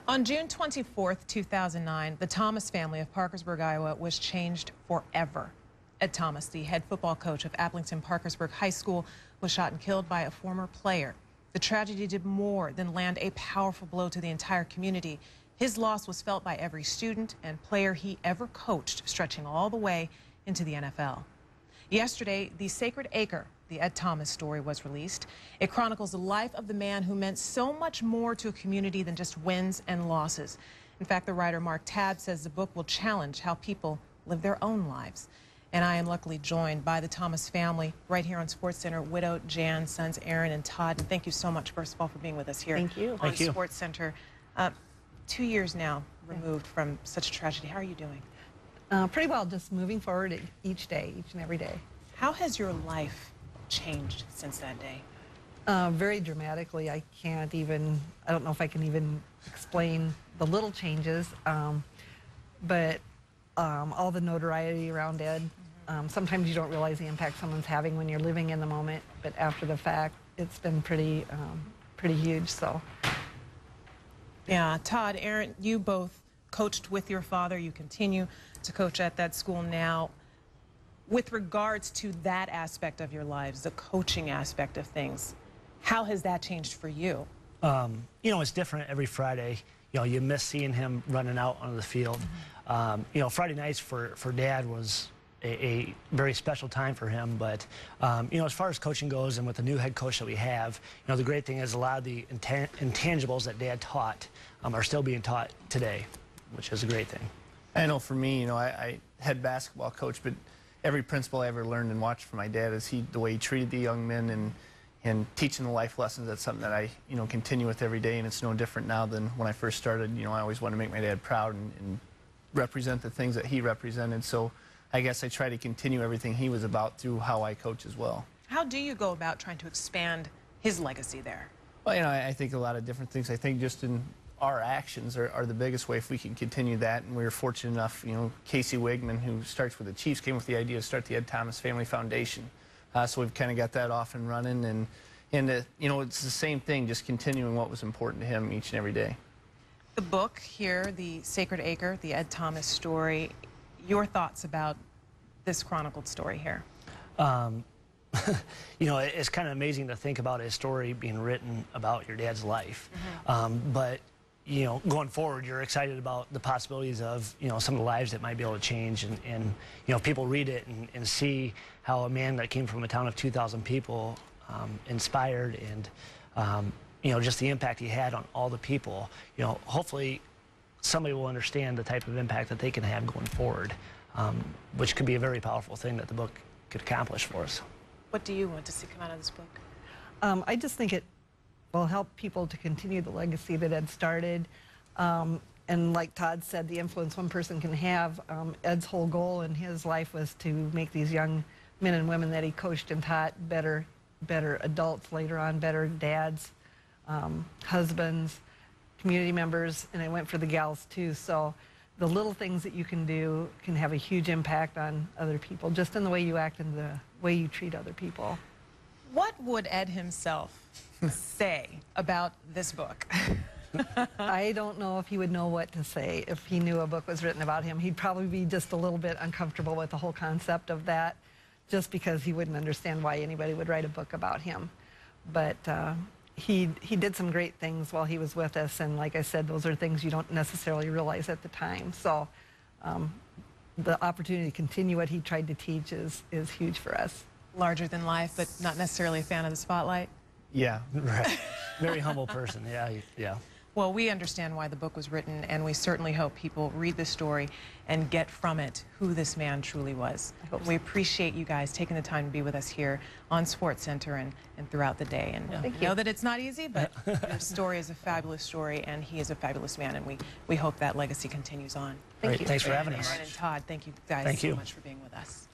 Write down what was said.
On June 24th, 2009, the Thomas family of Parkersburg, Iowa was changed forever. Ed Thomas, the head football coach of Aplington-Parkersburg High School, was shot and killed by a former player. The tragedy did more than land a powerful blow to the entire community. His loss was felt by every student and player he ever coached, stretching all the way into the NFL. Yesterday, The Sacred Acre, the Ed Thomas story, was released. It chronicles the life of the man who meant so much more to a community than just wins and losses. In fact, the writer Mark Tabb says the book will challenge how people live their own lives. And I am luckily joined by the Thomas family right here on Sports Center, widow Jan, sons Aaron and Todd. And thank you so much, first of all, for being with us here on Sports Center. 2 years now removed from such a tragedy. How are you doing? Pretty well, just moving forward each day, each and every day. How has your life changed since that day? Very dramatically. I don't know if I can even explain the little changes, but all the notoriety around Ed. Sometimes you don't realize the impact someone's having when you're living in the moment, but after the fact, it's been pretty huge. So. Yeah, Todd, Aaron, you both coached with your father. You continue to coach at that school now. With regards to that aspect of your lives, the coaching aspect of things, how has that changed for you? You know, it's different every Friday. You know, you miss seeing him running out on the field. You know, Friday nights for Dad was a very special time for him. But, you know, as far as coaching goes and with the new head coach that we have, you know, the great thing is a lot of the intangibles that Dad taught are still being taught today, which is a great thing. I know for me, you know, I head basketball coach, but every principle I ever learned and watched from my dad is the way he treated the young men and teaching the life lessons. That's something that I, you know, continue with every day, and it's no different now than when I first started. You know, I always wanted to make my dad proud and represent the things that he represented. So I guess I try to continue everything he was about through how I coach as well. How do you go about trying to expand his legacy there? Well, you know, I think a lot of different things. I think just in our actions are the biggest way if we can continue that. And we were fortunate enough, you know, Casey Wigman, who starts with the Chiefs, came with the idea to start the Ed Thomas Family Foundation. So we've kind of got that off and running. And you know, it's the same thing, just continuing what was important to him each and every day. The book here, The Sacred Acre, the Ed Thomas story, your thoughts about this chronicled story here? You know, it's kind of amazing to think about a story being written about your dad's life. But you know, going forward, you're excited about the possibilities of, you know, some of the lives that might be able to change. And you know, people read it and see how a man that came from a town of 2,000 people inspired and, you know, just the impact he had on all the people. You know, hopefully somebody will understand the type of impact that they can have going forward, which could be a very powerful thing that the book could accomplish for us. What do you want to see come out of this book? I just think it will help people to continue the legacy that Ed started. And like Todd said, the influence one person can have. Ed's whole goal in his life was to make these young men and women that he coached and taught better adults later on, better dads, husbands, community members, and I went for the gals too. So the little things that you can do can have a huge impact on other people, just in the way you act and the way you treat other people. What would Ed himself say about this book? I don't know if he would know what to say if he knew a book was written about him. He'd probably be just a little bit uncomfortable with the whole concept of that, just because he wouldn't understand why anybody would write a book about him. But he did some great things while he was with us, and like I said, those are things you don't necessarily realize at the time. So the opportunity to continue what he tried to teach is huge for us. Larger than life, but not necessarily a fan of the spotlight? Yeah. Right. Very humble person, yeah. Well, we understand why the book was written, and we certainly hope people read the story and get from it who this man truly was. We appreciate you guys taking the time to be with us here on Sports Center and throughout the day. And know that it's not easy, but your story is a fabulous story, and he is a fabulous man, and we hope that legacy continues on. Thank you. Thanks for having us. Aaron and Todd, thank you guys so much for being with us.